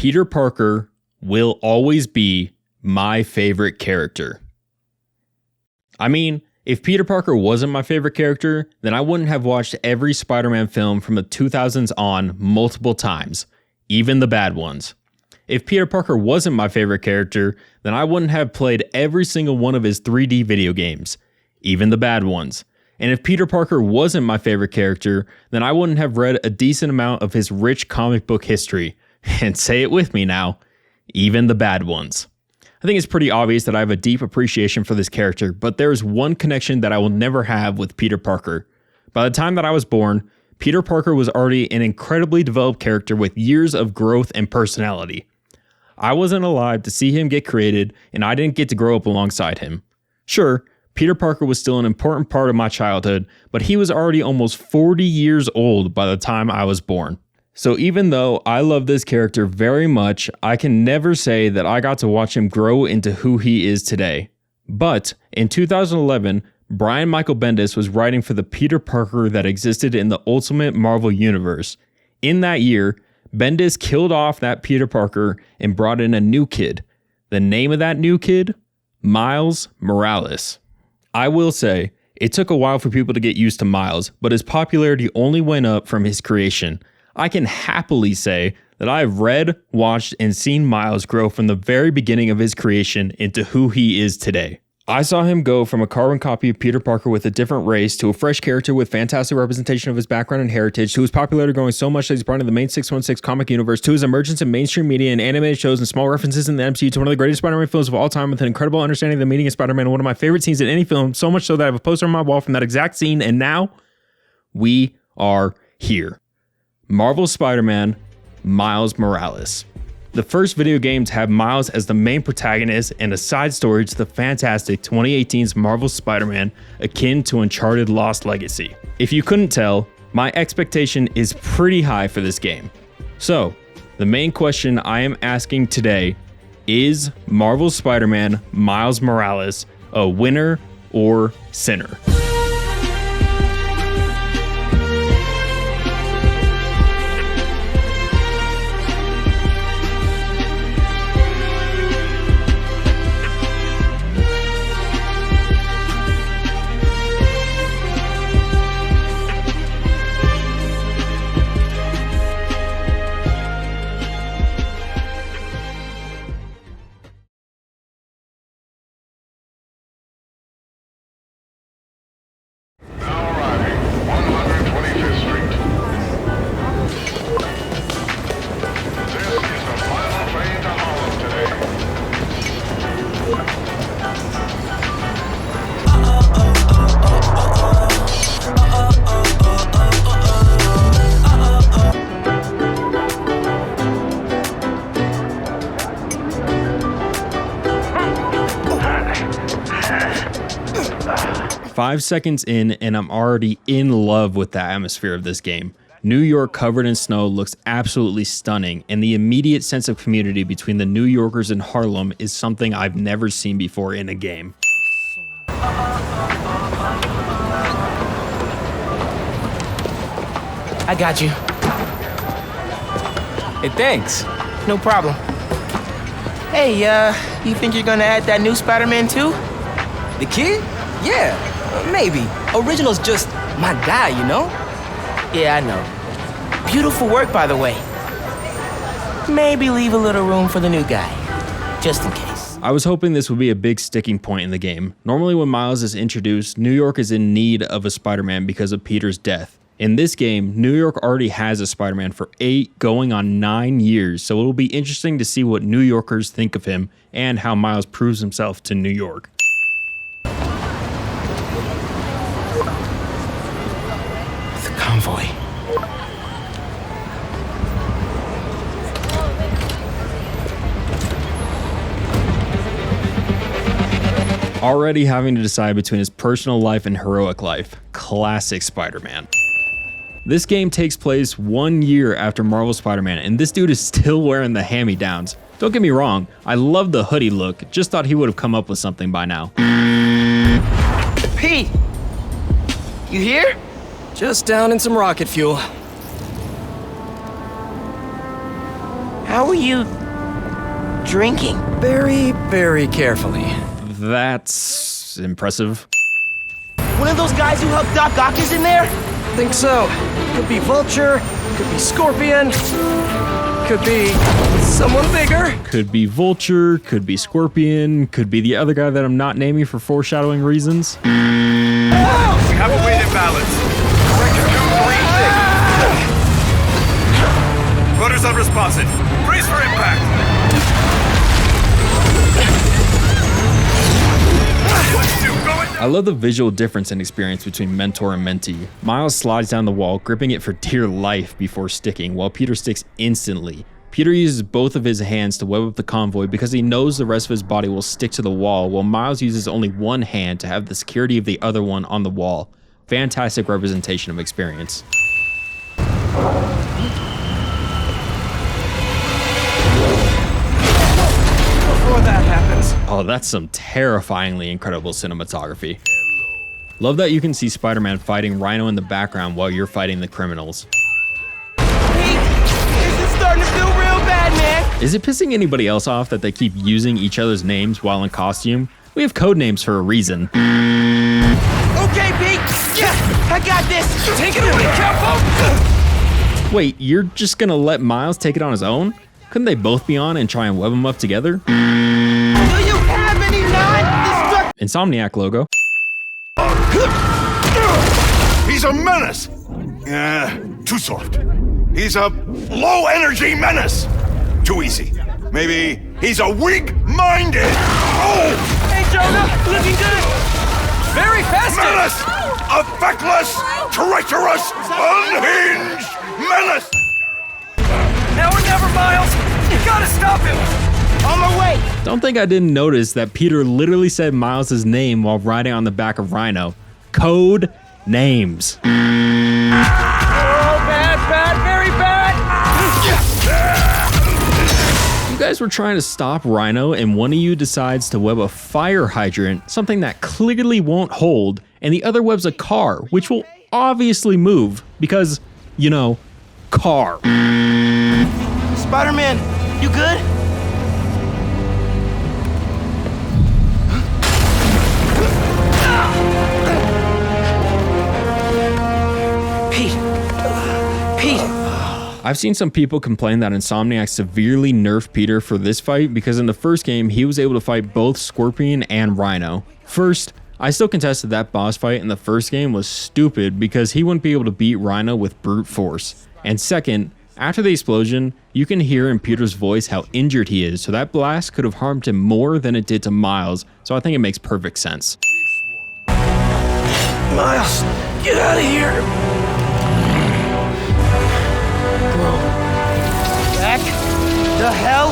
Peter Parker will always be my favorite character. I mean, if Peter Parker wasn't my favorite character, then I wouldn't have watched every Spider-Man film from the 2000s on multiple times, even the bad ones. If Peter Parker wasn't my favorite character, then I wouldn't have played every single one of his 3D video games, even the bad ones. And if Peter Parker wasn't my favorite character, then I wouldn't have read a decent amount of his rich comic book history. And say it with me now, even the bad ones. I think it's pretty obvious that I have a deep appreciation for this character, but there is one connection that I will never have with Peter Parker. By the time that I was born, Peter Parker was already an incredibly developed character with years of growth and personality. I wasn't alive to see him get created, and I didn't get to grow up alongside him. Sure, Peter Parker was still an important part of my childhood, but he was already almost 40 years old by the time I was born. So even though I love this character very much, I can never say that I got to watch him grow into who he is today. But in 2011, Brian Michael Bendis was writing for the Peter Parker that existed in the Ultimate Marvel Universe. In that year, Bendis killed off that Peter Parker and brought in a new kid. The name of that new kid? Miles Morales. I will say, it took a while for people to get used to Miles, but his popularity only went up from his creation. I can happily say that I've read, watched, and seen Miles grow from the very beginning of his creation into who he is today. I saw him go from a carbon copy of Peter Parker with a different race to a fresh character with fantastic representation of his background and heritage, to his popularity growing so much that he's part of the main 616 comic universe, to his emergence in mainstream media and animated shows and small references in the MCU, to one of the greatest Spider-Man films of all time with an incredible understanding of the meaning of Spider-Man and one of my favorite scenes in any film, so much so that I have a poster on my wall from that exact scene, and now we are here. Marvel Spider-Man, Miles Morales. The first video game to have Miles as the main protagonist and a side story to the fantastic 2018's Marvel Spider-Man akin to Uncharted Lost Legacy. If you couldn't tell, my expectation is pretty high for this game. So, the main question I am asking today is Marvel Spider-Man, Miles Morales a winner or sinner? Five seconds in and I'm already in love with the atmosphere of this game. New York covered in snow looks absolutely stunning, and the immediate sense of community between the New Yorkers and Harlem is something I've never seen before in a game. I got you. Hey, thanks. No problem. Hey, you think you're gonna add that new Spider-Man too? The kid? Yeah, maybe. Original's just my guy, you know? Yeah, I know. Beautiful work, by the way. Maybe leave a little room for the new guy, just in case. I was hoping this would be a big sticking point in the game. Normally when Miles is introduced, New York is in need of a Spider-Man because of Peter's death. In this game, New York already has a Spider-Man for 8 going on 9 years, so it'll be interesting to see what New Yorkers think of him and how Miles proves himself to New York. Convoy. Already having to decide between his personal life and heroic life. Classic Spider-Man. This game takes place 1 year after Marvel Spider-Man, and this dude is still wearing the hand-me-downs. Don't get me wrong, I love the hoodie look, just thought he would have come up with something by now. Pete! You here? Just down in some rocket fuel. How are you drinking? Very, very carefully. That's impressive. One of those guys who helped Doc Ock is in there? Think so. Could be Vulture, could be Scorpion, could be someone bigger. Could be Vulture, could be Scorpion, could be the other guy that I'm not naming for foreshadowing reasons. We have a weight imbalance. Correction 236. Rudder's unresponsive. Brace for impact. I love the visual difference and experience between Mentor and Mentee. Miles slides down the wall, gripping it for dear life before sticking, while Peter sticks instantly. Peter uses both of his hands to web up the convoy because he knows the rest of his body will stick to the wall, while Miles uses only one hand to have the security of the other one on the wall. Fantastic representation of experience. Before that happens. Oh, that's some terrifyingly incredible cinematography. Love that you can see Spider-Man fighting Rhino in the background while you're fighting the criminals. Pete, this is starting to feel real bad, man. Is it pissing anybody else off that they keep using each other's names while in costume? We have code names for a reason. Okay, Pete. Yeah, I got this. Take it away, Capo! Wait, you're just gonna let Miles take it on his own? Couldn't they both be on and try and web them up together? Do you have any non-destructive? Insomniac logo. He's a menace. Too soft. He's a low-energy menace. Too easy. Maybe he's a weak-minded. Oh! Hey, Jonah, looking good. Very festive! Menace! A feckless, treacherous, unhinged menace! Now or never, Miles! You gotta stop him! On my way. Don't think I didn't notice that Peter literally said Miles' name while riding on the back of Rhino. Code names. Oh, bad, very bad! You guys were trying to stop Rhino and one of you decides to web a fire hydrant, something that clearly won't hold, and the other webs a car, which will obviously move because, you know, car. Spider-Man, you good? Pete! I've seen some people complain that Insomniac severely nerfed Peter for this fight because in the first game, he was able to fight both Scorpion and Rhino. First, I still contested that boss fight in the first game was stupid because he wouldn't be able to beat Rhino with brute force. And second, after the explosion, you can hear in Peter's voice how injured he is, so that blast could have harmed him more than it did to Miles, so I think it makes perfect sense. Miles, get out of here! Back the hell?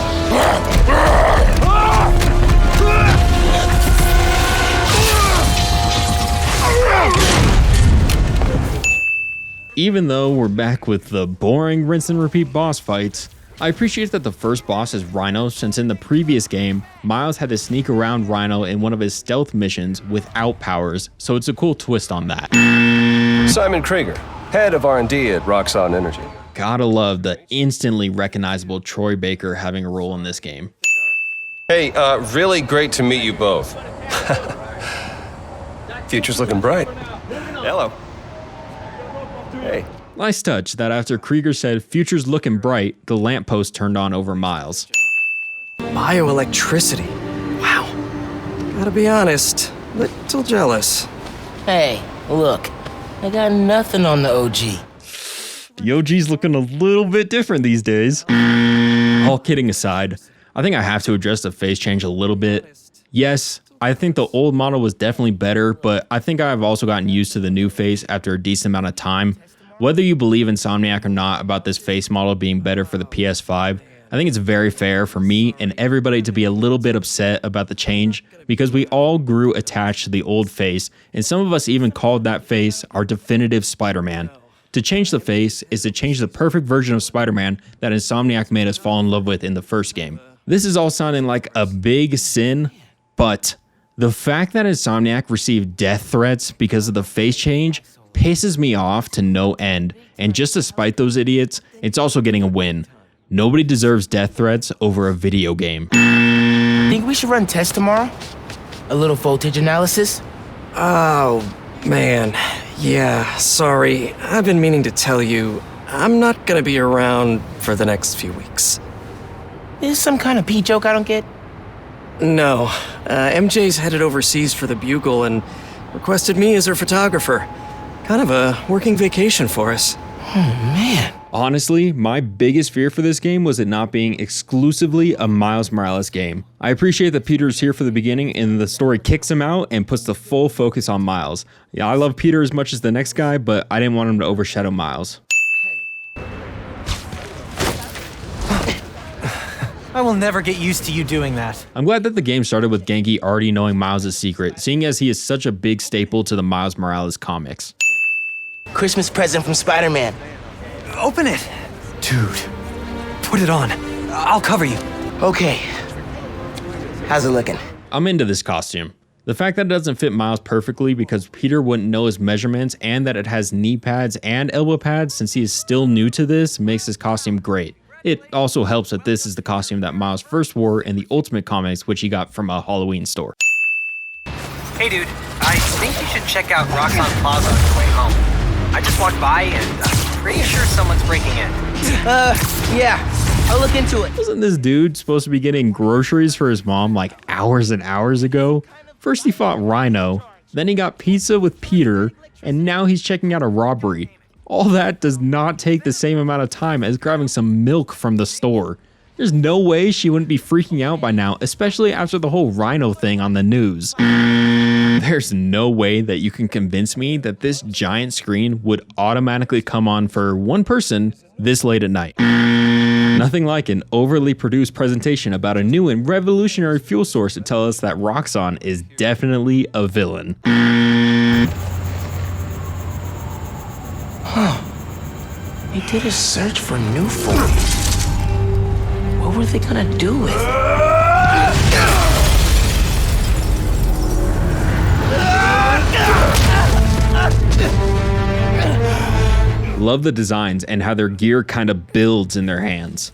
Even though we're back with the boring rinse and repeat boss fights, I appreciate that the first boss is Rhino since in the previous game, Miles had to sneak around Rhino in one of his stealth missions without powers, so it's a cool twist on that. Simon Krieger, head of R&D at Roxxon Energy. Gotta love the instantly recognizable Troy Baker having a role in this game. Hey, really great to meet you both. Future's looking bright. Hello. Hey. Nice touch that after Krieger said future's looking bright, the lamppost turned on over Miles. Bioelectricity. Wow. Gotta be honest, little jealous. Hey, look, I got nothing on the OG. The OG's looking a little bit different these days. All kidding aside, I think I have to address the face change a little bit. Yes, I think the old model was definitely better, but I think I've also gotten used to the new face after a decent amount of time. Whether you believe Insomniac or not about this face model being better for the PS5, I think it's very fair for me and everybody to be a little bit upset about the change because we all grew attached to the old face, and some of us even called that face our definitive Spider-Man. To change the face is to change the perfect version of Spider-Man that Insomniac made us fall in love with in the first game. This is all sounding like a big sin, but the fact that Insomniac received death threats because of the face change pisses me off to no end, and just to spite those idiots, it's also getting a win. Nobody deserves death threats over a video game. Think we should run tests tomorrow? A little voltage analysis? Oh, man. Yeah, sorry. I've been meaning to tell you, I'm not gonna be around for the next few weeks. Is this some kind of pee joke I don't get? No. MJ's headed overseas for the Bugle and requested me as her photographer. Kind of a working vacation for us. Oh, man. Honestly, my biggest fear for this game was it not being exclusively a Miles Morales game. I appreciate that Peter's here for the beginning and the story kicks him out and puts the full focus on Miles. Yeah, I love Peter as much as the next guy, but I didn't want him to overshadow Miles. I will never get used to you doing that. I'm glad that the game started with Genki already knowing Miles' secret, seeing as he is such a big staple to the Miles Morales comics. Christmas present from Spider-Man. Open it. Dude, put it on. I'll cover you. Okay. How's it looking? I'm into this costume. The fact that it doesn't fit Miles perfectly because Peter wouldn't know his measurements and that it has knee pads and elbow pads since he is still new to this makes this costume great. It also helps that this is the costume that Miles first wore in the Ultimate comics, which he got from a Halloween store. Hey dude, I think you should check out Roxxon Plaza on your way home. I just walked by and I'm pretty sure someone's breaking in. Yeah. I'll look into it. Wasn't this dude supposed to be getting groceries for his mom like hours and hours ago? First he fought Rhino, then he got pizza with Peter, and now he's checking out a robbery. All that does not take the same amount of time as grabbing some milk from the store. There's no way she wouldn't be freaking out by now, especially after the whole Rhino thing on the news. There's no way that you can convince me that this giant screen would automatically come on for one person this late at night. Nothing like an overly produced presentation about a new and revolutionary fuel source to tell us that Roxxon is definitely a villain. They did a search for new form. What were they gonna do with it? Love the designs and how their gear kind of builds in their hands.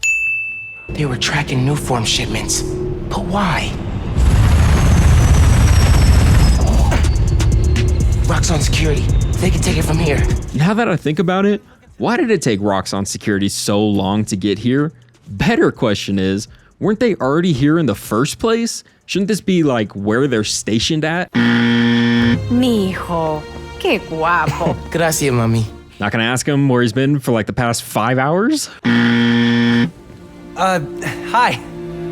They were tracking new form shipments. But why? Roxxon security. They can take it from here. Now that I think about it, why did it take Roxxon security so long to get here? Better question is, weren't they already here in the first place? Shouldn't this be like where they're stationed at? Mijo, qué guapo. Gracias, mami. Not gonna ask him where he's been for like the past 5 hours? Hi.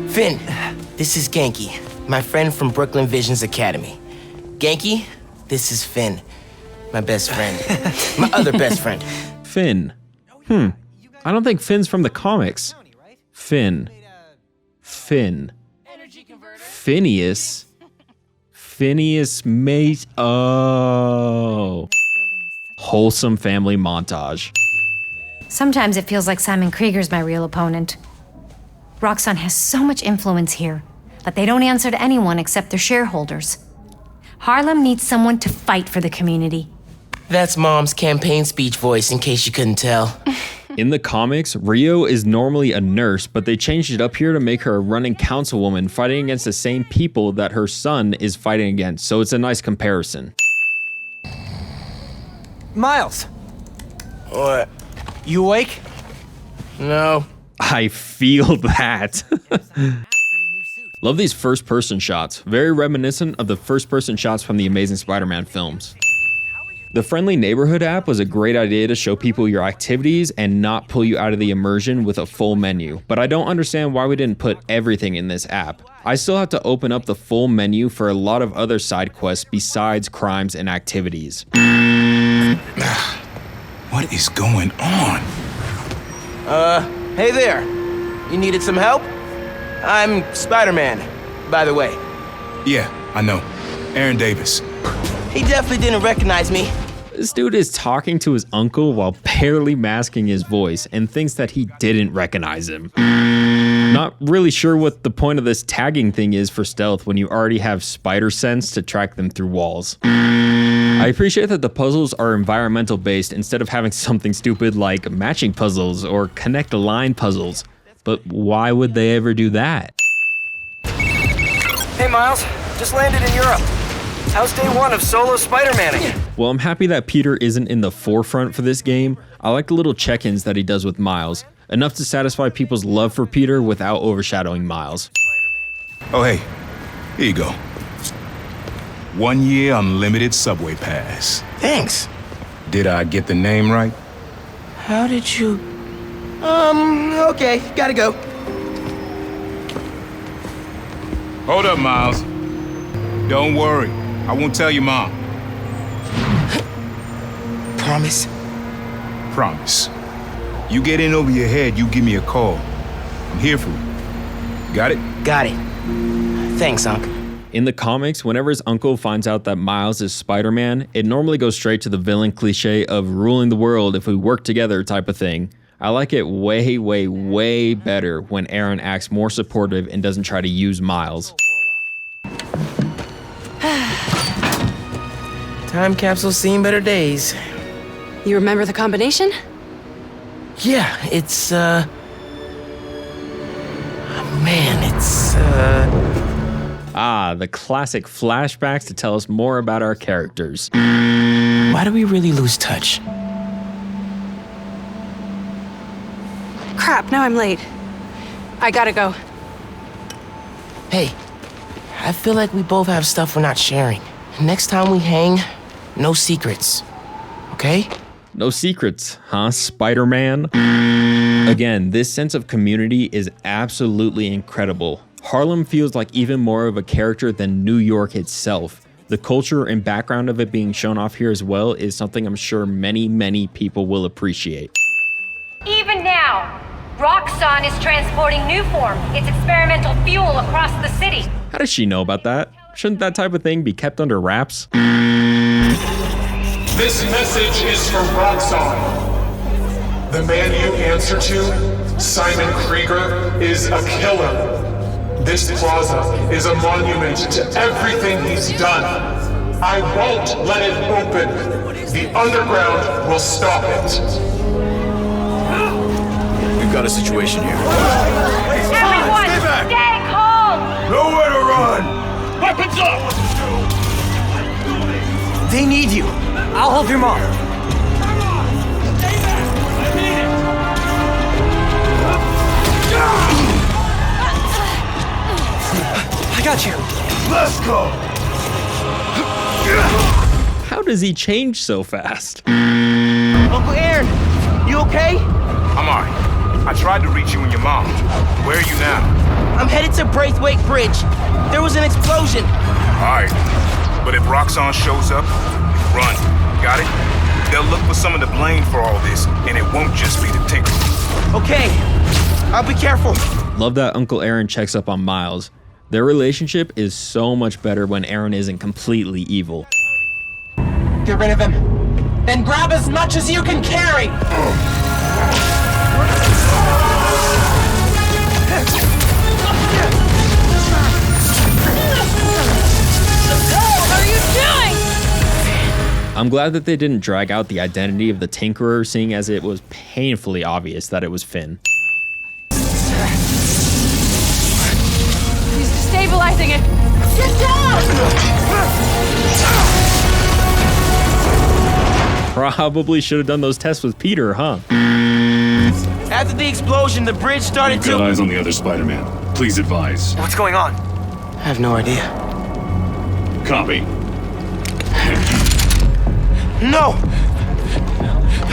Finn, this is Genki, my friend from Brooklyn Visions Academy. Genki, this is Finn, my best friend. My other best friend. Finn. I don't think Finn's from the comics. Finn. Phineas. Phineas mate. Oh. Wholesome family montage. Sometimes it feels like Simon Krieger's my real opponent. Roxxon has so much influence here, but they don't answer to anyone except their shareholders. Harlem needs someone to fight for the community. That's Mom's campaign speech voice, in case you couldn't tell. In the comics, Rio is normally a nurse, but they changed it up here to make her a running councilwoman fighting against the same people that her son is fighting against, so it's a nice comparison. Miles, What? you awake? No. I feel that. Love these first-person shots, very reminiscent of the first-person shots from the Amazing Spider-Man films. The Friendly Neighborhood app was a great idea to show people your activities and not pull you out of the immersion with a full menu, but I don't understand why we didn't put everything in this app. I still have to open up the full menu for a lot of other side quests besides crimes and activities. What is going on? Hey there. You needed some help? I'm Spider-Man, by the way. Yeah, I know. Aaron Davis. He definitely didn't recognize me. This dude is talking to his uncle while barely masking his voice and thinks that he didn't recognize him. Not really sure what the point of this tagging thing is for stealth when you already have spider sense to track them through walls. I appreciate that the puzzles are environmental based instead of having something stupid like matching puzzles or connect a line puzzles. But why would they ever do that? Hey, Miles. Just landed in Europe. How's day one of solo Spider-Manning? Well, I'm happy that Peter isn't in the forefront for this game. I like the little check-ins that he does with Miles. Enough to satisfy people's love for Peter without overshadowing Miles. Oh, hey, here you go. 1 year unlimited subway pass. Thanks. Did I get the name right? How did you... okay, gotta go. Hold up, Miles. Don't worry, I won't tell your mom. Promise? Promise. You get in over your head, you give me a call. I'm here for you. Got it? Got it. Thanks, Unc. In the comics, whenever his uncle finds out that Miles is Spider-Man, it normally goes straight to the villain cliche of ruling the world if we work together type of thing. I like it way, way, way better when Aaron acts more supportive and doesn't try to use Miles. Time capsule's seen better days. You remember the combination? Yeah, it's, man, it's, Ah, the classic flashbacks to tell us more about our characters. Why do we really lose touch? Crap, now I'm late. I gotta go. Hey, I feel like we both have stuff we're not sharing. Next time we hang, no secrets. Okay? No secrets, huh, Spider-Man? Again, this sense of community is absolutely incredible. Harlem feels like even more of a character than New York itself. The culture and background of it being shown off here as well is something I'm sure many, many people will appreciate. Even now, Roxxon is transporting Nuform, its experimental fuel, across the city. How does she know about that? Shouldn't that type of thing be kept under wraps? This message is for Roxxon. The man you answer to, Simon Krieger, is a killer. This plaza is a monument to everything he's done. I won't let it open. The underground will stop it. We've got a situation here. Everyone, stay calm! Nowhere to run! Weapons up! They need you. I'll hold your mom. I got you. Let's go! How does he change so fast? Uncle Aaron, you okay? I'm alright. I tried to reach you and your mom. Where are you now? I'm headed to Braithwaite Bridge. There was an explosion. Alright. But if Roxxon shows up, run. Got it? They'll look for someone to blame for all this, and it won't just be the Tinker. Okay, I'll be careful. Love that Uncle Aaron checks up on Miles. Their relationship is so much better when Aaron isn't completely evil. Get rid of him. And grab as much as you can carry. What are you doing? I'm glad that they didn't drag out the identity of the Tinkerer, seeing as it was painfully obvious that it was Finn. He's destabilizing it. Get down! Probably should have done those tests with Peter, huh? After the explosion, the bridge started Got eyes on the other Spider-Man. Please advise. What's going on? I have no idea. Copy. No!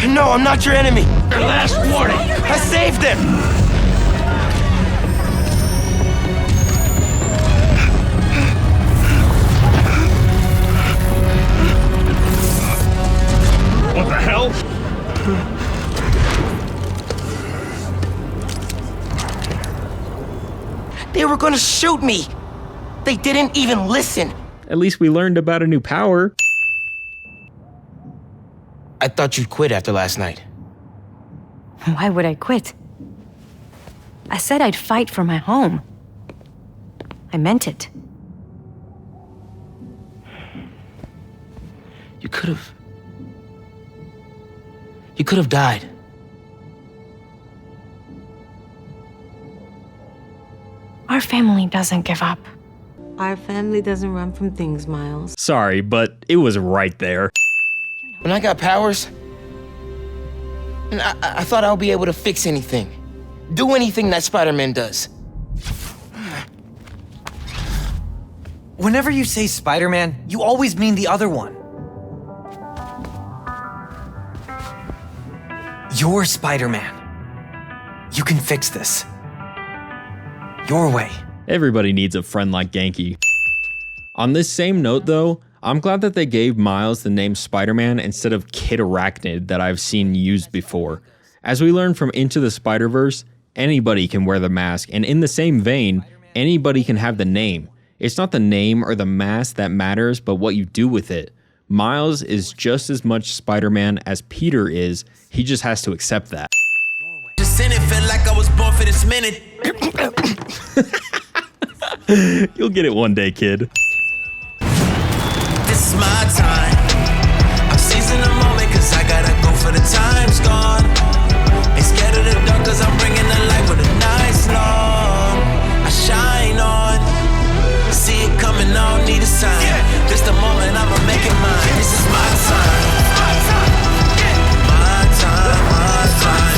No, I'm not your enemy. Your last warning. I saved him. What the hell? They were gonna shoot me. They didn't even listen. At least we learned about a new power. I thought you'd quit after last night. Why would I quit? I said I'd fight for my home. I meant it. You could have died. Our family doesn't give up. Our family doesn't run from things, Miles. Sorry, but it was right there. When I got powers, and I thought I'll be able to fix anything. Do anything that Spider-Man does. Whenever you say Spider-Man, you always mean the other one. You're Spider-Man. You can fix this. Your way. Everybody needs a friend like Genki. On this same note though, I'm glad that they gave Miles the name Spider-Man instead of Kid Arachnid that I've seen used before. As we learned from Into the Spider-Verse, anybody can wear the mask, and in the same vein, anybody can have the name. It's not the name or the mask that matters, but what you do with it. Miles is just as much Spider-Man as Peter is, he just has to accept that. Just in it, felt like I was born for this minute. You'll get it one day, kid. This is my time. I'm seizing the moment cause I gotta go for the time's gone. Ain't scared of the dark cause I'm bringing the light for the night's long. I shine on. See it coming, I don't need a sign. Just a moment, I'ma make it mine. This is my time. My time, my time.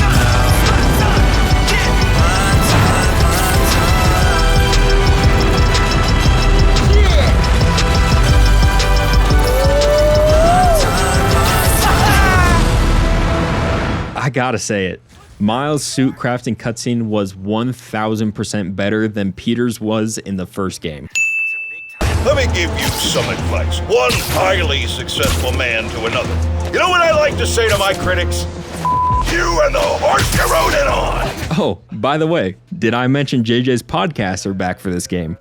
I gotta say it. Miles' suit crafting cutscene was 1000% better than Peter's was in the first game. Let me give you some advice. One highly successful man to another. You know what I like to say to my critics? You and the horse you rode in on! Oh, by the way, did I mention JJ's podcasts are back for this game?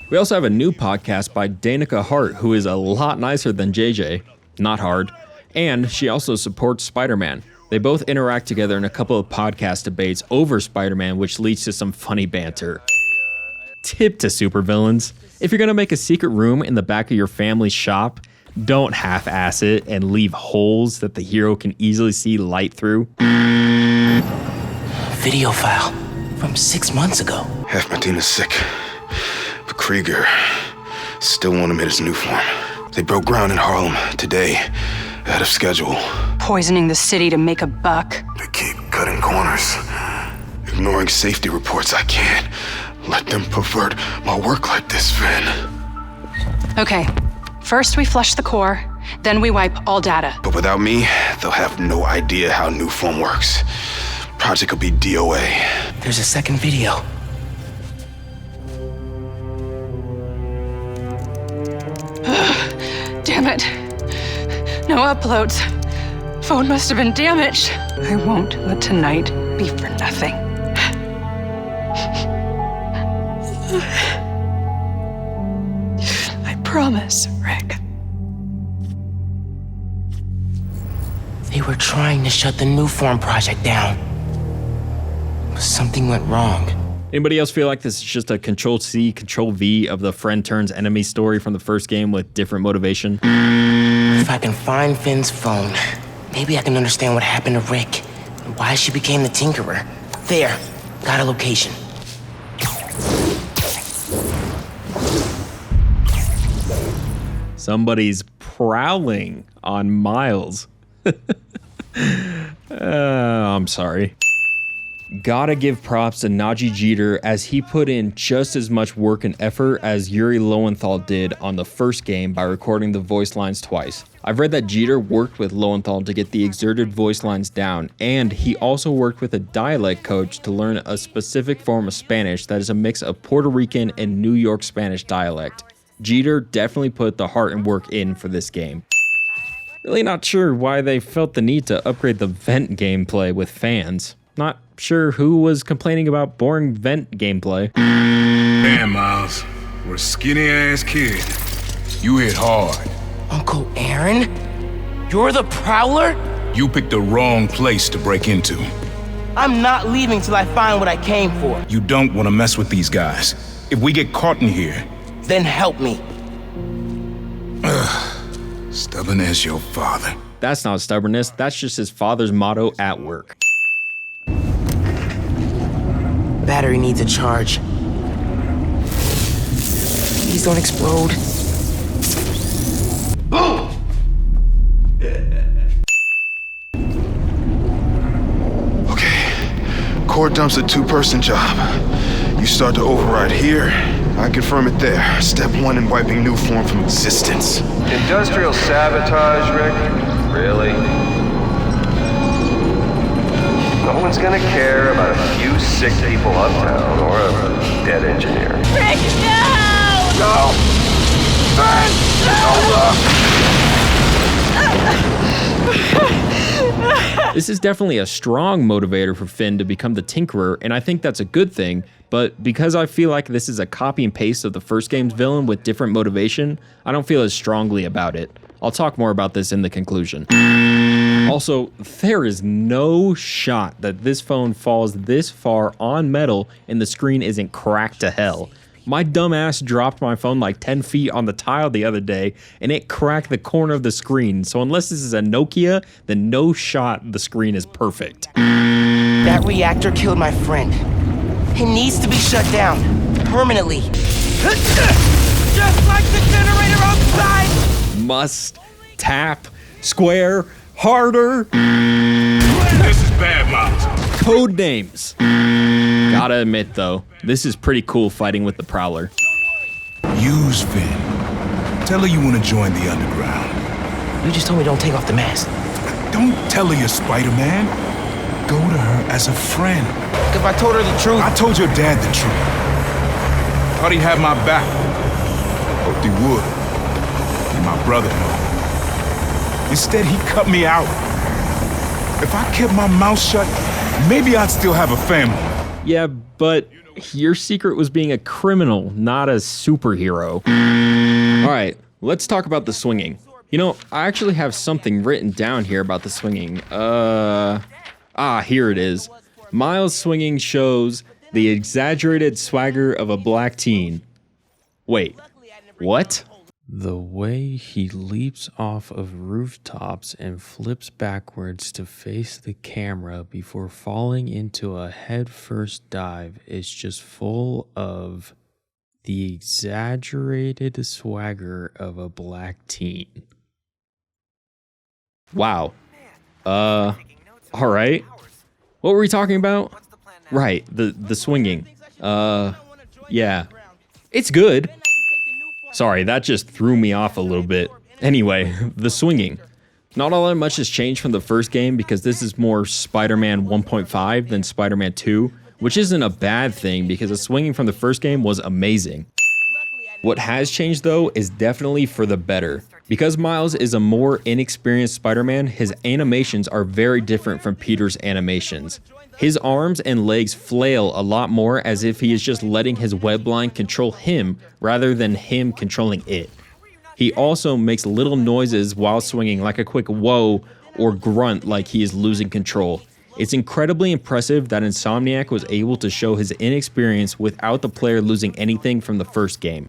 We also have a new podcast by Danica Hart, who is a lot nicer than JJ. Not hard. And she also supports Spider-Man. They both interact together in a couple of podcast debates over Spider-Man, which leads to some funny banter. Tip to supervillains: if you're gonna make a secret room in the back of your family's shop, don't half-ass it and leave holes that the hero can easily see light through. Video file from 6 months ago. Half my team is sick, but Krieger still want him in his new form. They broke ground in Harlem today, ahead of schedule. Poisoning the city to make a buck. They keep cutting corners, ignoring safety reports. I can't let them pervert my work like this, Finn. Okay, first we flush the core, then we wipe all data. But without me, they'll have no idea how new form works. Project will be DOA. There's a second video. Damn it. No uploads. Phone must have been damaged. I won't let tonight be for nothing. I promise, Rick. They were trying to shut the New Form project down. But something went wrong. Anybody else feel like this is just a Control-C, Control-V of the friend turns enemy story from the first game with different motivation? If I can find Finn's phone, maybe I can understand what happened to Rick and why she became the Tinkerer. There, got a location. Somebody's prowling on Miles. I'm sorry. Gotta give props to Najee Jeter, as he put in just as much work and effort as Yuri Lowenthal did on the first game by recording the voice lines twice. I've read that Jeter worked with Lowenthal to get the exerted voice lines down, and he also worked with a dialect coach to learn a specific form of Spanish that is a mix of Puerto Rican and New York Spanish dialect. Jeter definitely put the heart and work in for this game. Really not sure why they felt the need to upgrade the vent gameplay with fans. Not sure who was complaining about boring vent gameplay. Damn, Miles. For a skinny-ass kid, you hit hard. Uncle Aaron? You're the Prowler? You picked the wrong place to break into. I'm not leaving till I find what I came for. You don't want to mess with these guys. If we get caught in here... Then help me. Stubborn as your father. That's not stubbornness, that's just his father's motto at work. Battery needs a charge. Please don't explode. Boom! Okay, core dump's a two-person job. You start to override here, I confirm it there. Step 1 in wiping new form from existence. Industrial sabotage, Rick? Really? No one's gonna care about a few sick people uptown or a dead engineer. Rick, no! No! Ben! This is definitely a strong motivator for Finn to become the Tinkerer, and I think that's a good thing, but because I feel like this is a copy and paste of the first game's villain with different motivation, I don't feel as strongly about it. I'll talk more about this in the conclusion. Also, there is no shot that this phone falls this far on metal and the screen isn't cracked to hell. My dumb ass dropped my phone like 10 feet on the tile the other day and it cracked the corner of the screen, so unless this is a Nokia, then no shot the screen is perfect. That reactor killed my friend. It needs to be shut down. Permanently. Just like the generator outside! Must tap square harder. This is bad, Miles. Code names. Gotta admit though, this is pretty cool fighting with the Prowler. Use Finn. Tell her you want to join the underground. You just told me don't take off the mask. Don't tell her you're Spider-Man. Go to her as a friend. If I told her the truth... I told your dad the truth. Thought he had my back. Hoped he would. And my brother know. Instead, he cut me out. If I kept my mouth shut, maybe I'd still have a family. Yeah, but your secret was being a criminal, not a superhero. Alright, let's talk about the swinging. You know, I actually have something written down here about the swinging. Here it is. Miles' swinging shows the exaggerated swagger of a black teen. Wait, what? The way he leaps off of rooftops and flips backwards to face the camera before falling into a head-first dive is just full of the exaggerated swagger of a black teen. Wow. Alright. What were we talking about? Right, the swinging. Yeah. It's good. Sorry, that just threw me off a little bit. Anyway, the swinging. Not all that much has changed from the first game because this is more Spider-Man 1.5 than Spider-Man 2, which isn't a bad thing because the swinging from the first game was amazing. What has changed though is definitely for the better. Because Miles is a more inexperienced Spider-Man, his animations are very different from Peter's animations. His arms and legs flail a lot more as if he is just letting his web line control him rather than him controlling it. He also makes little noises while swinging, like a quick whoa or grunt like he is losing control. It's incredibly impressive that Insomniac was able to show his inexperience without the player losing anything from the first game.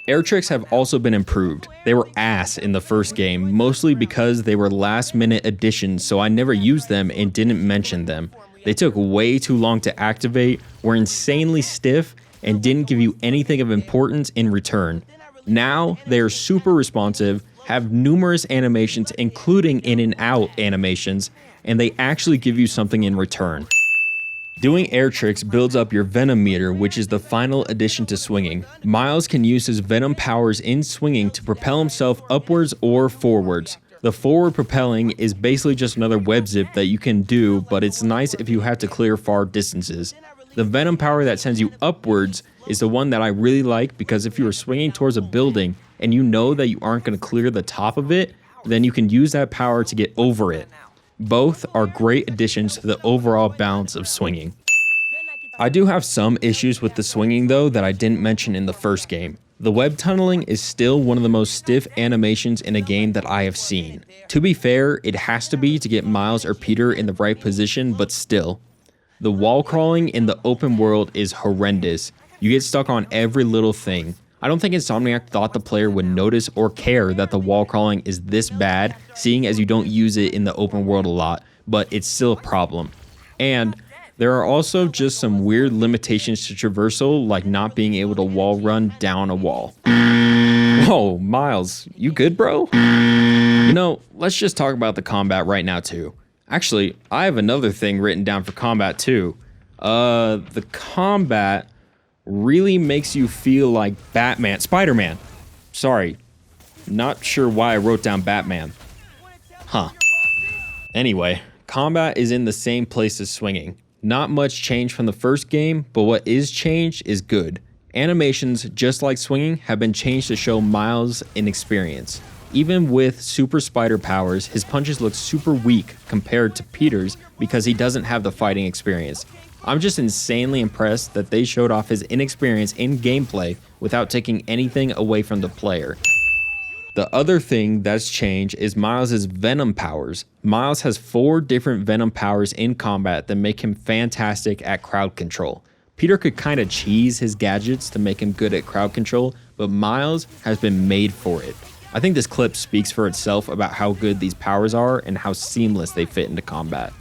Air tricks have also been improved. They were ass in the first game, mostly because they were last-minute additions, so I never used them and didn't mention them. They took way too long to activate, were insanely stiff, and didn't give you anything of importance in return. Now, they are super responsive, have numerous animations including in and out animations, and they actually give you something in return. Doing air tricks builds up your Venom meter, which is the final addition to swinging. Miles can use his Venom powers in swinging to propel himself upwards or forwards. The forward propelling is basically just another web zip that you can do, but it's nice if you have to clear far distances. The Venom power that sends you upwards is the one that I really like because if you are swinging towards a building and you know that you aren't going to clear the top of it, then you can use that power to get over it. Both are great additions to the overall balance of swinging. I do have some issues with the swinging though that I didn't mention in the first game. The web tunneling is still one of the most stiff animations in a game that I have seen. To be fair, it has to be to get Miles or Peter in the right position, but still. The wall crawling in the open world is horrendous. You get stuck on every little thing. I don't think Insomniac thought the player would notice or care that the wall crawling is this bad, seeing as you don't use it in the open world a lot, but it's still a problem. And There are also just some weird limitations to traversal, like not being able to wall run down a wall. Whoa, Miles, you good, bro? You know, let's just talk about the combat right now too. Actually, I have another thing written down for combat too. The combat really makes you feel like Spider-Man. Sorry, not sure why I wrote down Batman. Huh. Anyway, combat is in the same place as swinging. Not much change from the first game, but what is changed is good. Animations, just like swinging, have been changed to show Miles' inexperience. Even with super spider powers, his punches look super weak compared to Peter's because he doesn't have the fighting experience. I'm just insanely impressed that they showed off his inexperience in gameplay without taking anything away from the player. The other thing that's changed is Miles' Venom Powers. Miles has 4 different Venom Powers in combat that make him fantastic at crowd control. Peter could kind of cheese his gadgets to make him good at crowd control, but Miles has been made for it. I think this clip speaks for itself about how good these powers are and how seamless they fit into combat.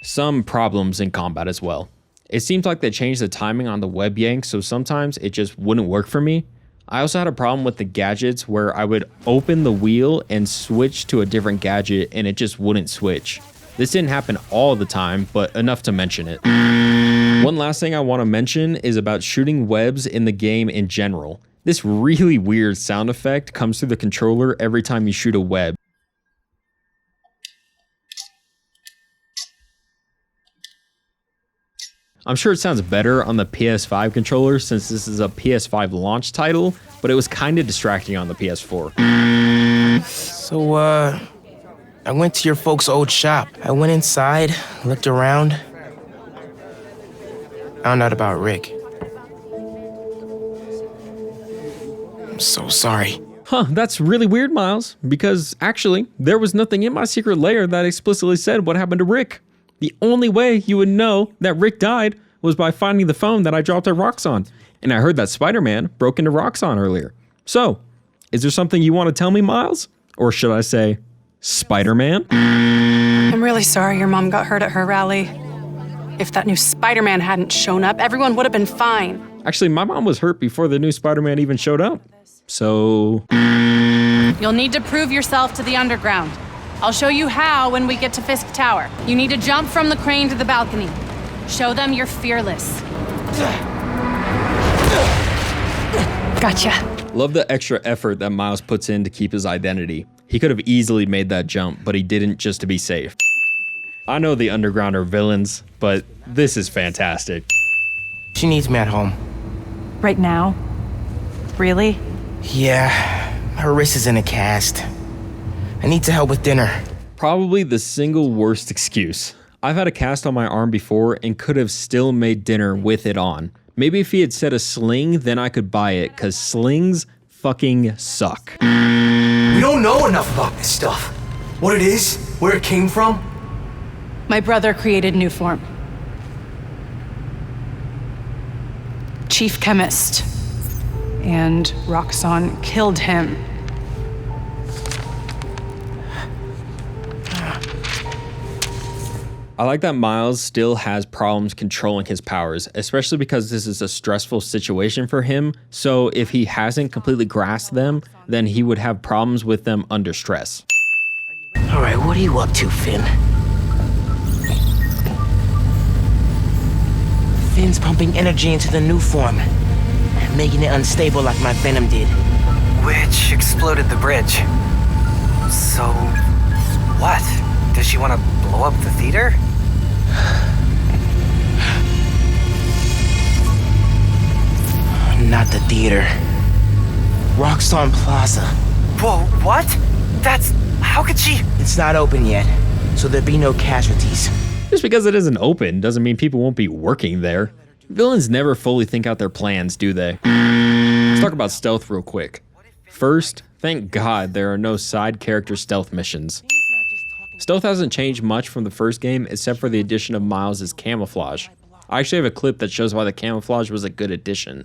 Some problems in combat as well. It seems like they changed the timing on the web yank, so sometimes it just wouldn't work for me. I also had a problem with the gadgets where I would open the wheel and switch to a different gadget and it just wouldn't switch. This didn't happen all the time, but enough to mention it. One last thing I want to mention is about shooting webs in the game in general. This really weird sound effect comes through the controller every time you shoot a web. I'm sure it sounds better on the PS5 controller since this is a PS5 launch title, but it was kind of distracting on the PS4. So, I went to your folks' old shop. I went inside, looked around, found out about Rick. I'm so sorry. Huh, that's really weird, Miles, because actually, there was nothing in my secret lair that explicitly said what happened to Rick. The only way you would know that Rick died was by finding the phone that I dropped at Roxxon, and I heard that Spider-Man broke into Roxxon earlier. So, is there something you want to tell me, Miles? Or should I say, Spider-Man? I'm really sorry your mom got hurt at her rally. If that new Spider-Man hadn't shown up, everyone would have been fine. Actually, my mom was hurt before the new Spider-Man even showed up. So... You'll need to prove yourself to the underground. I'll show you how when we get to Fisk Tower. You need to jump from the crane to the balcony. Show them you're fearless. Gotcha. Love the extra effort that Miles puts in to keep his identity. He could have easily made that jump, but he didn't just to be safe. I know the underground are villains, but this is fantastic. She needs me at home. Right now? Really? Yeah, her wrist is in a cast. I need to help with dinner. Probably the single worst excuse. I've had a cast on my arm before and could have still made dinner with it on. Maybe if he had said a sling, then I could buy it, cause slings fucking suck. We don't know enough about this stuff. What it is, where it came from. My brother created new form. Chief chemist. And Roxxon killed him. I like that Miles still has problems controlling his powers, especially because this is a stressful situation for him, so if he hasn't completely grasped them, then he would have problems with them under stress. Alright, what are you up to, Finn? Finn's pumping energy into the new form, making it unstable like my Venom did. Which exploded the bridge. So, what? Does she want to blow up the theater? Not the theater. Roxxon Plaza. Whoa, what? How could she? It's not open yet, so there'll be no casualties. Just because it isn't open doesn't mean people won't be working there. Villains never fully think out their plans, do they? Let's talk about stealth real quick. First, thank God there are no side character stealth missions. Stealth hasn't changed much from the first game except for the addition of Miles' camouflage. I actually have a clip that shows why the camouflage was a good addition.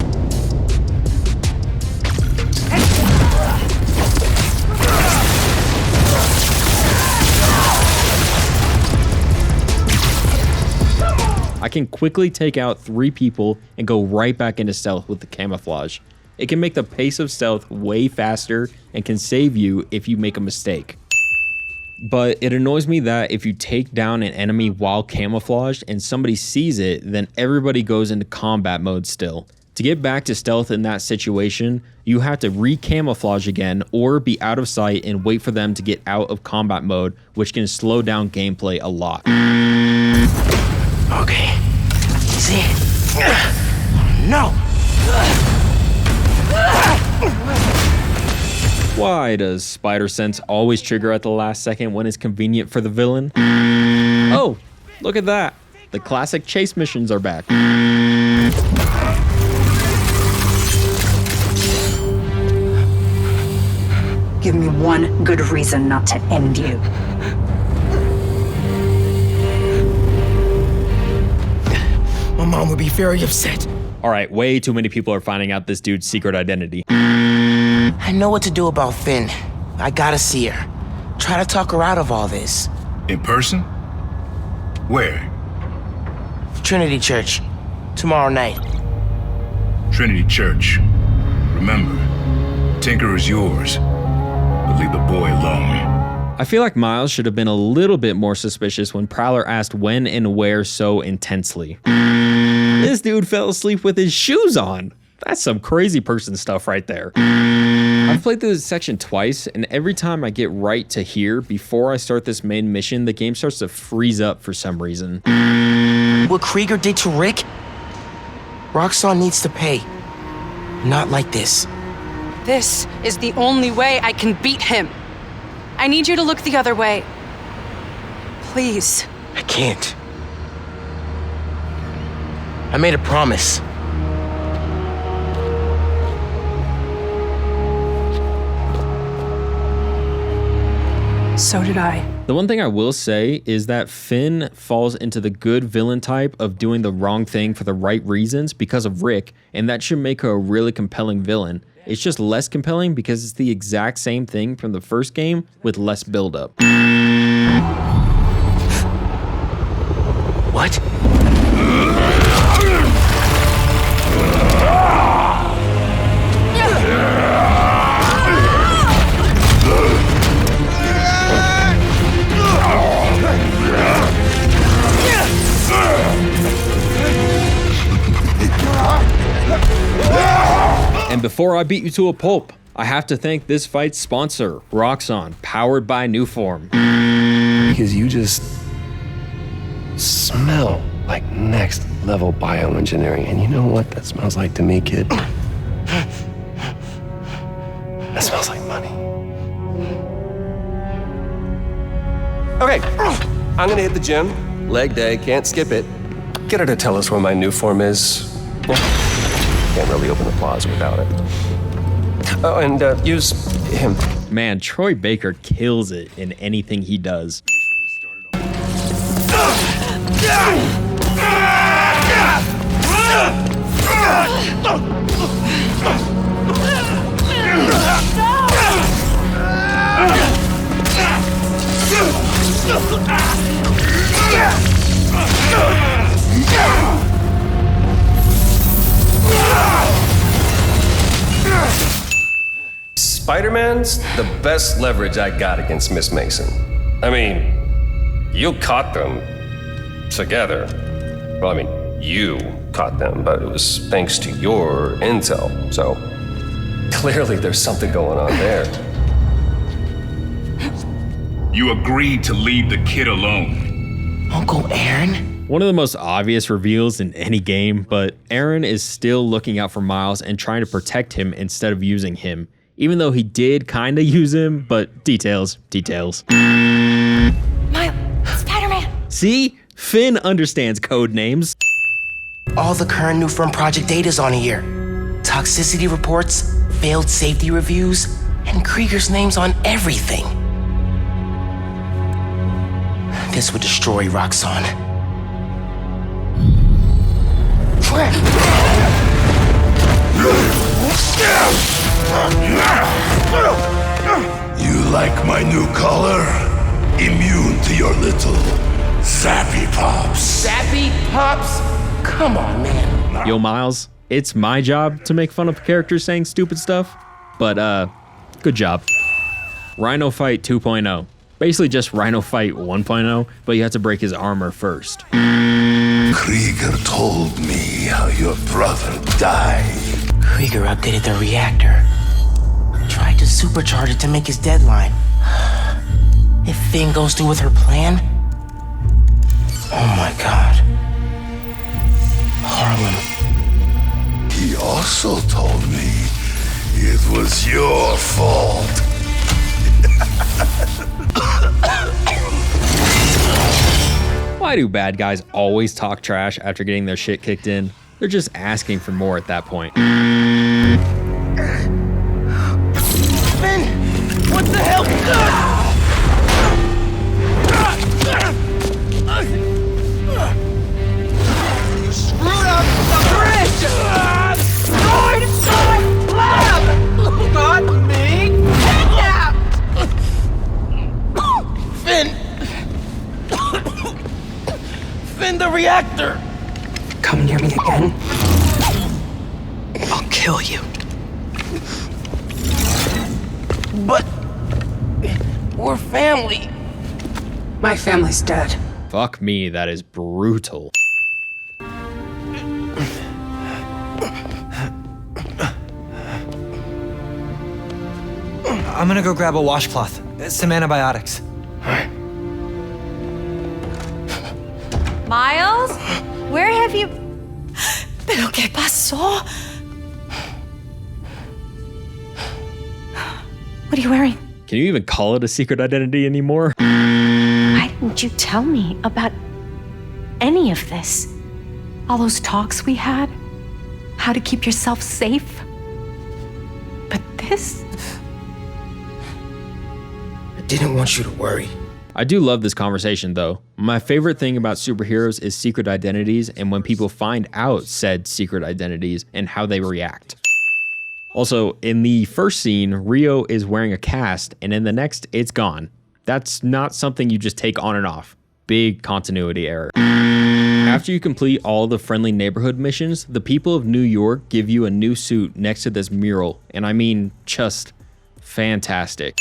I can quickly take out 3 people and go right back into stealth with the camouflage. It can make the pace of stealth way faster and can save you if you make a mistake. But it annoys me that if you take down an enemy while camouflaged and somebody sees it, then everybody goes into combat mode still. To get back to stealth in that situation, you have to re-camouflage again or be out of sight and wait for them to get out of combat mode, which can slow down gameplay a lot. Okay. See? No! Why does Spider Sense always trigger at the last second when it's convenient for the villain? Oh, look at that. The classic chase missions are back. Give me one good reason not to end you. My mom would be very upset. All right, way too many people are finding out this dude's secret identity. I know what to do about Finn. I gotta see her. Try to talk her out of all this. In person? Where? Trinity Church. Tomorrow night. Trinity Church. Remember, Tinker is yours, but leave the boy alone. I feel like Miles should have been a little bit more suspicious when Prowler asked when and where so intensely. This dude fell asleep with his shoes on. That's some crazy person stuff right there. I've played through this section twice, and every time I get right to here, before I start this main mission, the game starts to freeze up for some reason. What Krieger did to Rick? Roxxon needs to pay. Not like this. This is the only way I can beat him. I need you to look the other way. Please. I can't. I made a promise. So did I. The one thing I will say is that Finn falls into the good villain type of doing the wrong thing for the right reasons because of Rick, and that should make her a really compelling villain. It's just less compelling because it's the exact same thing from the first game with less buildup. What? And before I beat you to a pulp, I have to thank this fight's sponsor, Roxxon, powered by Newform. Because you just smell like next level bioengineering. And you know what that smells like to me, kid? That smells like money. Okay, I'm gonna hit the gym. Leg day, can't skip it. Get her to tell us where my new form is. Can't really open the plaza without it. Oh, and use him. Man, Troy Baker kills it in anything he does. Spider-Man's the best leverage I got against Miss Mason. I mean, you caught them together. Well, I mean, you caught them, but it was thanks to your intel. So clearly there's something going on there. You agreed to leave the kid alone. Uncle Aaron? One of the most obvious reveals in any game, but Aaron is still looking out for Miles and trying to protect him instead of using him. Even though he did kinda use him, but details. Miles, Spider-Man. See? Finn understands code names. All the current Newform project data's on here. Toxicity reports, failed safety reviews, and Krieger's name's on everything. This would destroy Roxxon. You like my new collar? Immune to your little Zappy Pops. Zappy Pops? Come on, man. Yo, Miles, it's my job to make fun of characters saying stupid stuff, but good job. Rhino Fight 2.0. Basically just Rhino Fight 1.0, but you have to break his armor first. Krieger told me how your brother died. Krieger updated the reactor. Tried to supercharge it to make his deadline. If Finn goes through with her plan... Oh my god. Harlem. He also told me it was your fault. Why do bad guys always talk trash after getting their shit kicked in? They're just asking for more at that point. Finn! What the hell? You screwed up the bridge! Destroyed my lab! Got me kidnapped! Finn! Finn, the reactor! Come near me again, I'll kill you. But... we're family. My family's dead. Fuck me, that is brutal. I'm gonna go grab a washcloth, some antibiotics. Miles? Where have you... ¿Pero qué pasó? What are you wearing? Can you even call it a secret identity anymore? Why didn't you tell me about any of this? All those talks we had? How to keep yourself safe? But this? I didn't want you to worry. I do love this conversation though. My favorite thing about superheroes is secret identities and when people find out said secret identities and how they react. Also, in the first scene, Rio is wearing a cast and in the next, it's gone. That's not something you just take on and off. Big continuity error. After you complete all the friendly neighborhood missions, the people of New York give you a new suit next to this mural, and I mean, just fantastic.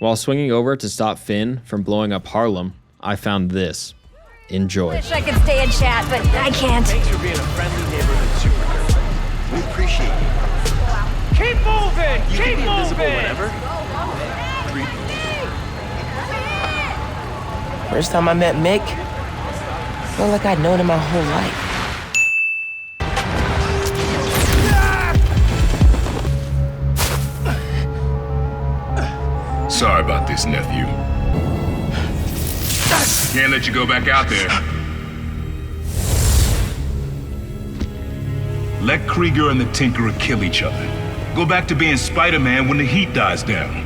While swinging over to stop Finn from blowing up Harlem, I found this. Enjoy. Wish I could stay and chat, but I can't. Thanks for being a friendly neighborhood superhero. We appreciate you. Keep moving! You Keep can be invisible moving! whenever. First time I met Mick, felt like I'd known him my whole life. Sorry about this, nephew. Can't let you go back out there. Let Krieger and the Tinkerer kill each other. Go back to being Spider-Man when the heat dies down.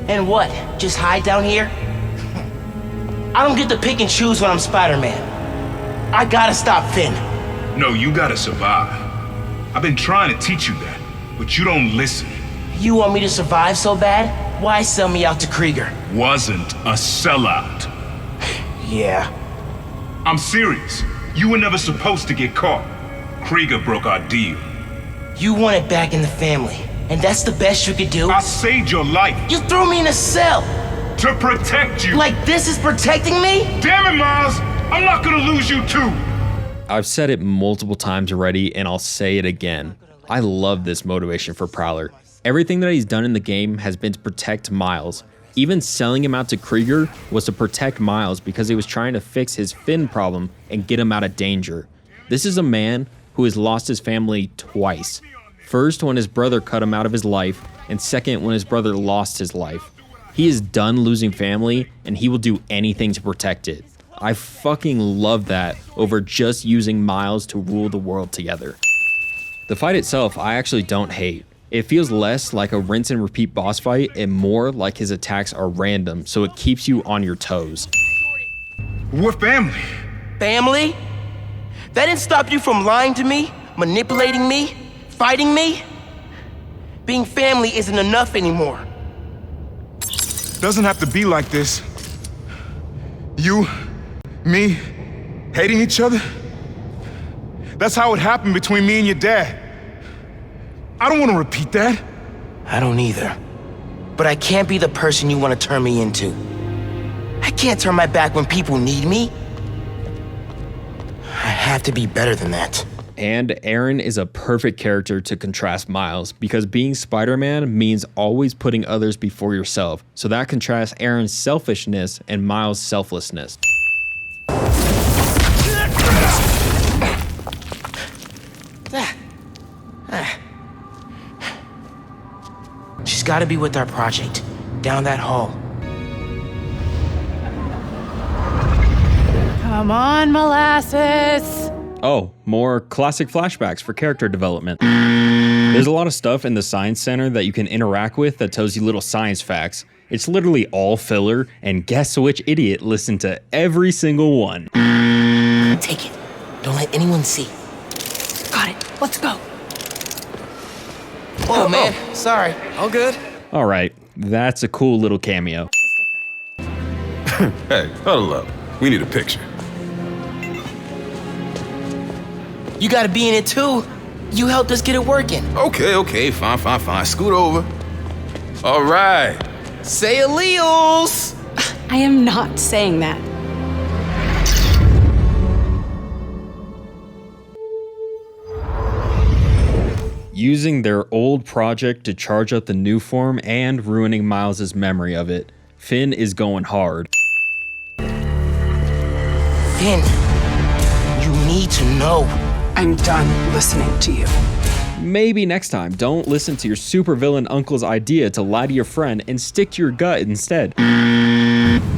And what? Just hide down here? I don't get to pick and choose when I'm Spider-Man. I gotta stop Finn. No, you gotta survive. I've been trying to teach you that, but you don't listen. You want me to survive so bad? Why sell me out to Krieger? Wasn't a sellout. Yeah. I'm serious. You were never supposed to get caught. Krieger broke our deal. You want it back in the family, and that's the best you could do? I saved your life. You threw me in a cell! To protect you! Like this is protecting me? Damn it, Miles! I'm not gonna lose you too! I've said it multiple times already, and I'll say it again. I love this motivation for Prowler. Everything that he's done in the game has been to protect Miles. Even selling him out to Krieger was to protect Miles because he was trying to fix his Finn problem and get him out of danger. This is a man who has lost his family twice. First, when his brother cut him out of his life, and second, when his brother lost his life. He is done losing family, and he will do anything to protect it. I fucking love that over just using Miles to rule the world together. The fight itself, I actually don't hate. It feels less like a rinse and repeat boss fight and more like his attacks are random, so it keeps you on your toes. We're family. Family? That didn't stop you from lying to me, manipulating me, fighting me? Being family isn't enough anymore. Doesn't have to be like this. You Me hating each other? That's how it happened between me and your dad. I don't want to repeat that. I don't either. But I can't be the person you want to turn me into. I can't turn my back when people need me. I have to be better than that. And Aaron is a perfect character to contrast Miles, because being Spider-Man means always putting others before yourself. So that contrasts Aaron's selfishness and Miles' selflessness. She's got to be with our project, down that hall. Come on, Molasses. Oh, more classic flashbacks for character development. There's a lot of stuff in the Science Center that you can interact with that tells you little science facts. It's literally all filler, and guess which idiot listened to every single one. Take it. Don't let anyone see. Got it. Let's go. Oh, man. Sorry. All good. All right, that's a cool little cameo. Hey, huddle up. We need a picture. You gotta be in it too. You helped us get it working. Okay, fine. Scoot over. All right. Say alleles. I am not saying that. Using their old project to charge up the new form and ruining Miles' memory of it. Finn is going hard. Finn, you need to know. I'm done listening to you. Maybe next time, don't listen to your supervillain uncle's idea to lie to your friend and stick to your gut instead.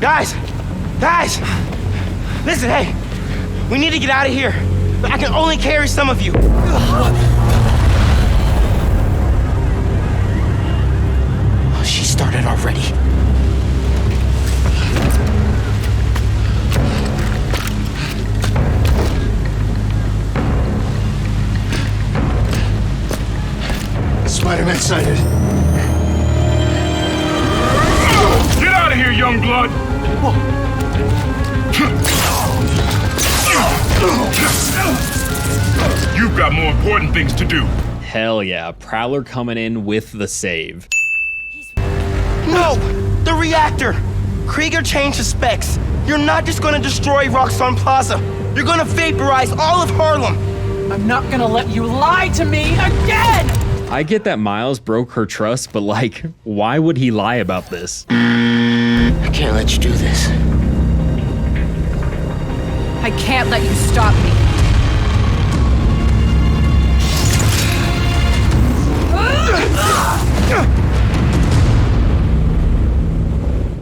Guys! Listen, hey, we need to get out of here. But I can only carry some of you. She started already. Spider-Man sighted. Get out of here, young blood! You've got more important things to do. Hell yeah, Prowler coming in with the save. No! The reactor! Krieger changed the specs. You're not just gonna destroy Roxxon Plaza. You're gonna vaporize all of Harlem. I'm not gonna let you lie to me again! I get that Miles broke her trust, but like, why would he lie about this? I can't let you do this. I can't let you stop me.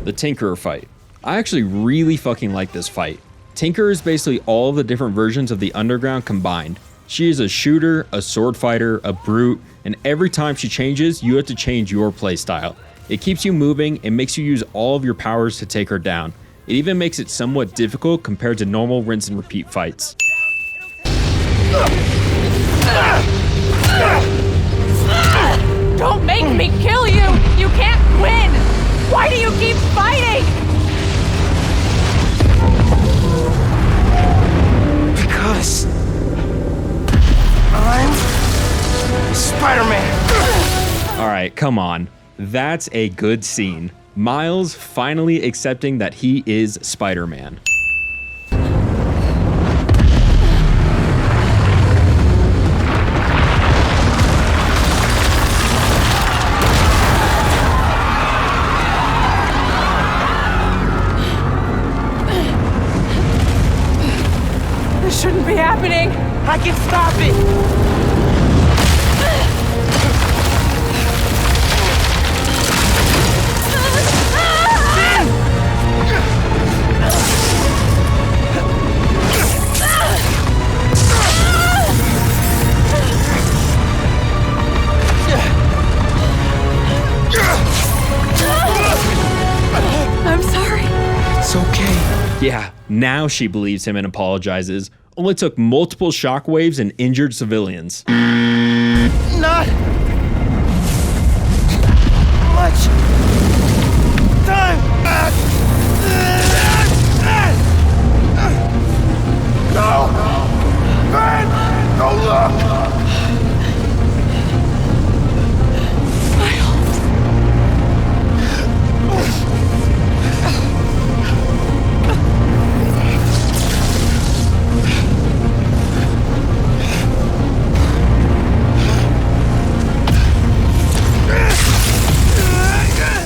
The Tinkerer fight. I actually really fucking like this fight. Tinkerer is basically all of the different versions of the Underground combined. She is a shooter, a sword fighter, a brute, and every time she changes, you have to change your playstyle. It keeps you moving and makes you use all of your powers to take her down. It even makes it somewhat difficult compared to normal rinse and repeat fights. Don't make me kill you! You can't win! Why do you keep fighting? Because I'm Spider-Man. Alright, come on. That's a good scene. Miles finally accepting that he is Spider-Man. This shouldn't be happening. I can stop it. I'm sorry. It's okay. Yeah, now she believes him and apologizes. Only took multiple shockwaves and injured civilians. Not much time. No! Ben! Don't look!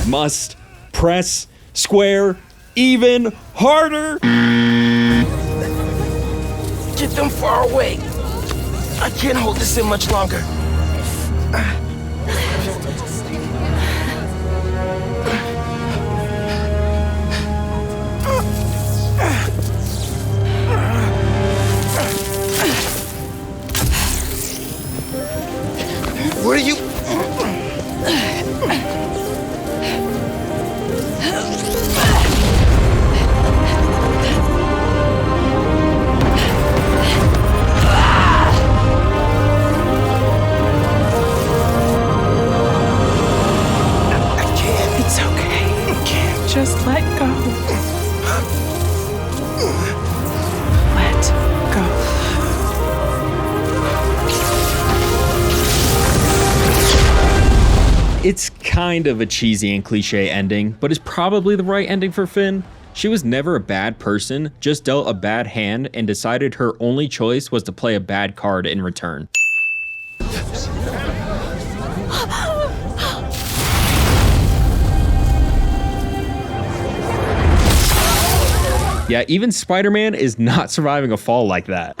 Must press square even harder. Get them far away. I can't hold this in much longer. Where are you? Just let go. Let go. It's kind of a cheesy and cliche ending, but it's probably the right ending for Finn. She was never a bad person, just dealt a bad hand and decided her only choice was to play a bad card in return. Yeah, even Spider-Man is not surviving a fall like that.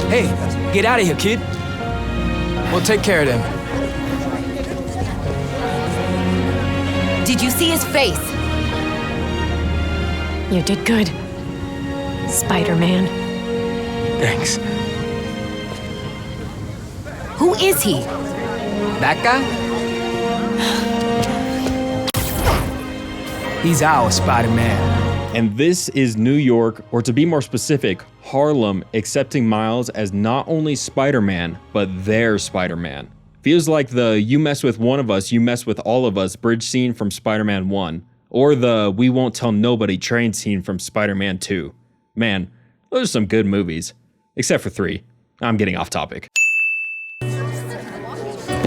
Hey, get out of here, kid. We'll take care of them. Did you see his face? You did good, Spider-Man. Thanks. Who is he? That guy? He's our Spider-Man. And this is New York, or to be more specific, Harlem, accepting Miles as not only Spider-Man, but their Spider-Man. Feels like the "you mess with one of us, you mess with all of us" bridge scene from Spider-Man 1, or the "we won't tell nobody" train scene from Spider-Man 2. Man, those are some good movies. Except for 3. I'm getting off topic.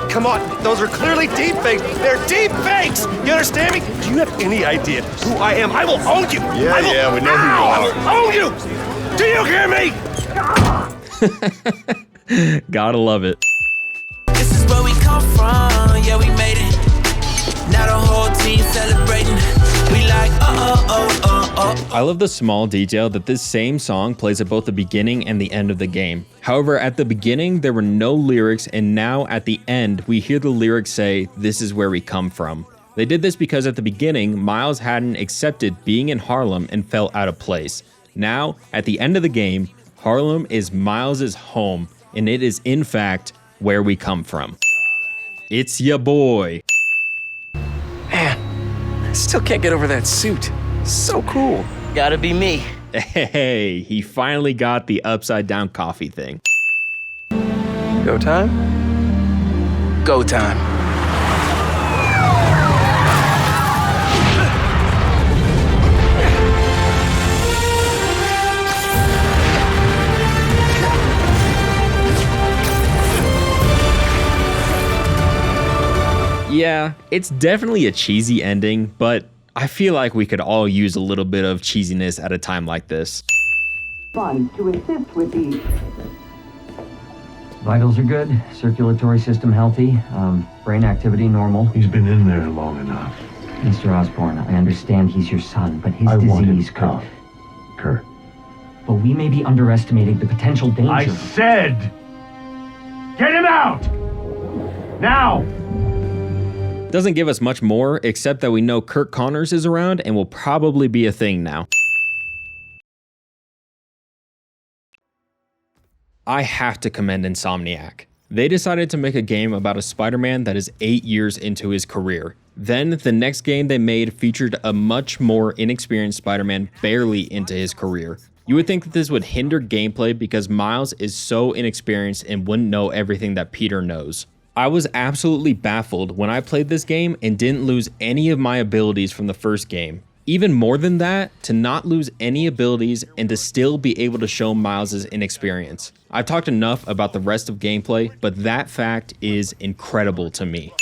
Come on, those are clearly deep fakes. They're deep fakes. You understand me? Do you have any idea who I am? I will own you. Yeah, we know who you I are. will own you. Do you hear me? Gotta love it. This is where we come from. Yeah, we made it. Now the whole team celebrating. We like, I love the small detail that this same song plays at both the beginning and the end of the game. However, at the beginning, there were no lyrics, and now at the end, we hear the lyrics say, "This is where we come from." They did this because at the beginning, Miles hadn't accepted being in Harlem and felt out of place. Now, at the end of the game, Harlem is Miles's home, and it is in fact where we come from. It's ya boy. Man, I still can't get over that suit. So cool. Gotta be me. Hey, he finally got the upside down coffee thing. Go time? Go time. Yeah, it's definitely a cheesy ending, but I feel like we could all use a little bit of cheesiness at a time like this. Fun to assist with the... Vitals are good, circulatory system healthy, brain activity normal. He's been in there long enough. Mr. Osborn, I understand he's your son, but his disease could... Kurt. But we may be underestimating the potential danger. I said, get him out! Now! Doesn't give us much more, except that we know Kirk Connors is around and will probably be a thing now. I have to commend Insomniac. They decided to make a game about a Spider-Man that is 8 years into his career. Then, the next game they made featured a much more inexperienced Spider-Man barely into his career. You would think that this would hinder gameplay because Miles is so inexperienced and wouldn't know everything that Peter knows. I was absolutely baffled when I played this game and didn't lose any of my abilities from the first game. Even more than that, to not lose any abilities and to still be able to show Miles' inexperience. I've talked enough about the rest of gameplay, but that fact is incredible to me.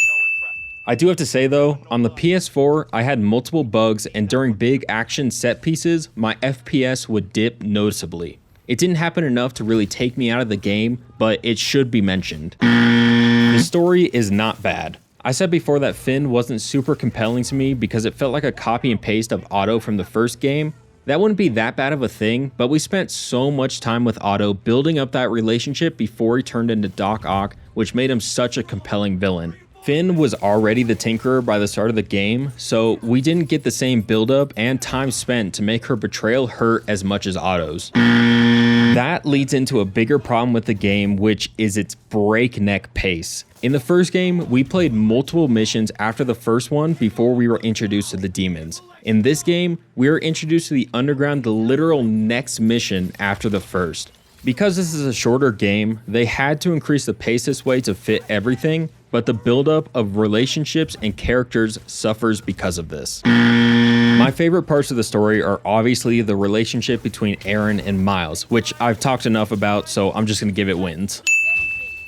I do have to say though, on the PS4, I had multiple bugs, and during big action set pieces, my FPS would dip noticeably. It didn't happen enough to really take me out of the game, but it should be mentioned. The story is not bad. I said before that Finn wasn't super compelling to me because it felt like a copy and paste of Otto from the first game. That wouldn't be that bad of a thing, but we spent so much time with Otto building up that relationship before he turned into Doc Ock, which made him such a compelling villain. Finn was already the Tinkerer by the start of the game, so we didn't get the same build-up and time spent to make her betrayal hurt as much as Otto's. That leads into a bigger problem with the game, which is its breakneck pace. In the first game, we played multiple missions after the first one before we were introduced to the demons. In this game, we were introduced to the underground the literal next mission after the first. Because this is a shorter game, they had to increase the pace this way to fit everything, but the buildup of relationships and characters suffers because of this. My favorite parts of the story are obviously the relationship between Aaron and Miles, which I've talked enough about, so I'm just going to give it wins.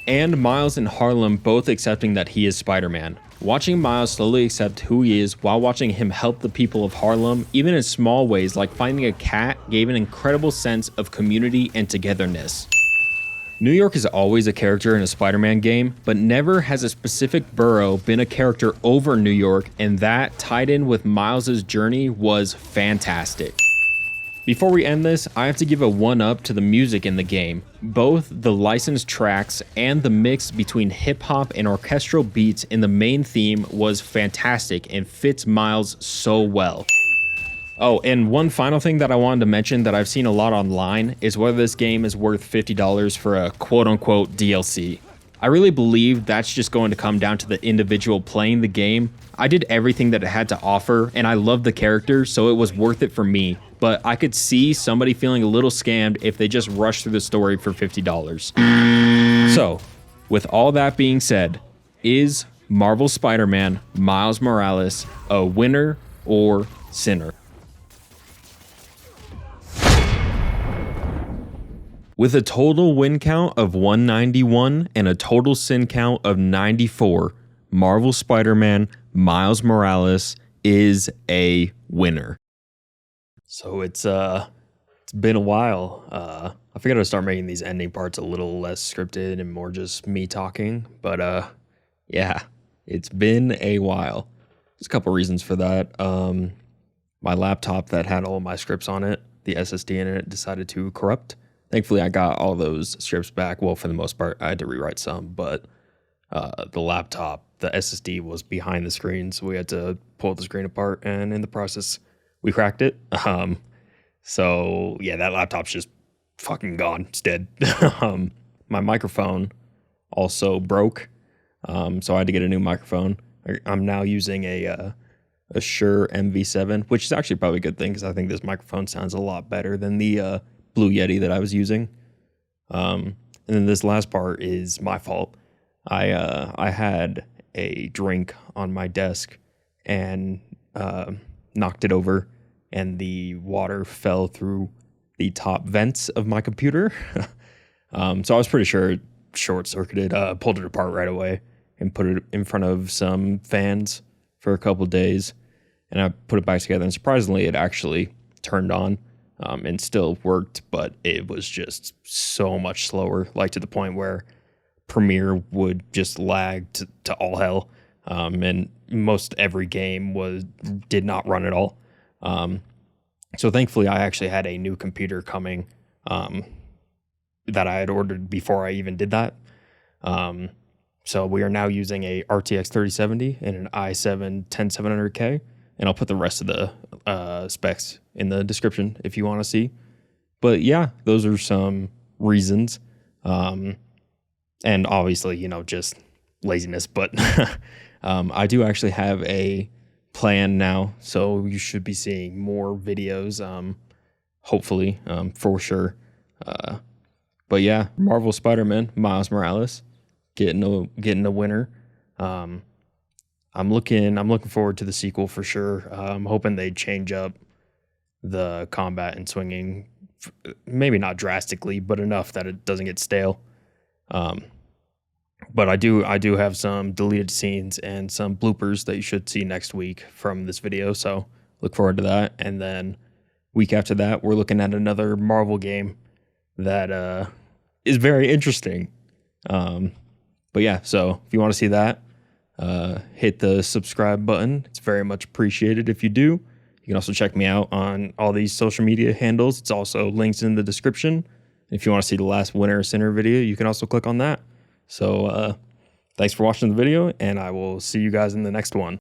And Miles and Harlem both accepting that he is Spider-Man. Watching Miles slowly accept who he is while watching him help the people of Harlem, even in small ways like finding a cat, gave an incredible sense of community and togetherness. New York is always a character in a Spider-Man game, but never has a specific borough been a character over New York, and that, tied in with Miles' journey, was fantastic. Before we end this, I have to give a 1-up to the music in the game. Both the licensed tracks and the mix between hip-hop and orchestral beats in the main theme was fantastic and fits Miles so well. Oh, and one final thing that I wanted to mention that I've seen a lot online is whether this game is worth $50 for a quote-unquote DLC. I really believe that's just going to come down to the individual playing the game. I did everything that it had to offer, and I love the character, so it was worth it for me. But I could see somebody feeling a little scammed if they just rushed through the story for $50. So, with all that being said, is Marvel Spider-Man Miles Morales a winner or sinner? With a total win count of 191 and a total sin count of 94, Marvel Spider-Man Miles Morales is a winner. So it's been a while. I figured I'd start making these ending parts a little less scripted and more just me talking, but yeah, it's been a while. There's a couple reasons for that. My laptop that had all my scripts on it, the SSD in it, decided to corrupt. Thankfully, I got all those scripts back. Well, for the most part, I had to rewrite some, but the laptop, the SSD was behind the screen, so we had to pull the screen apart, and in the process, we cracked it. So yeah, that laptop's just fucking gone. It's dead. My microphone also broke, so I had to get a new microphone. I'm now using a Shure MV7, which is actually probably a good thing because I think this microphone sounds a lot better than the Blue Yeti that I was using. And then this last part is my fault. I had a drink on my desk and knocked it over, and the water fell through the top vents of my computer. So I was pretty sure it short-circuited. Pulled it apart right away and put it in front of some fans for a couple days, and I put it back together, and surprisingly it actually turned on. And still worked, but it was just so much slower, like to the point where Premiere would just lag to all hell, and most every game did not run at all. So thankfully, I actually had a new computer coming that I had ordered before I even did that. So we are now using a RTX 3070 and an i7 10700K, and I'll put the rest of the specs in the description if you want to see. But yeah, those are some reasons. And obviously, you know, just laziness, but I do actually have a plan now, so you should be seeing more videos, hopefully, for sure. But yeah, Marvel Spider-Man, Miles Morales, getting a winner. I'm looking forward to the sequel for sure. I'm hoping they change up the combat and swinging, maybe not drastically, but enough that it doesn't get stale. But I do have some deleted scenes and some bloopers that you should see next week from this video, so look forward to that. And then week after that, we're looking at another Marvel game that is very interesting. But yeah, so if you want to see that, hit the subscribe button. It's very much appreciated if you do. You can also check me out on all these social media handles. It's also links in the description. If you want to see the last Winner Center video, you can also click on that. So thanks for watching the video, and I will see you guys in the next one.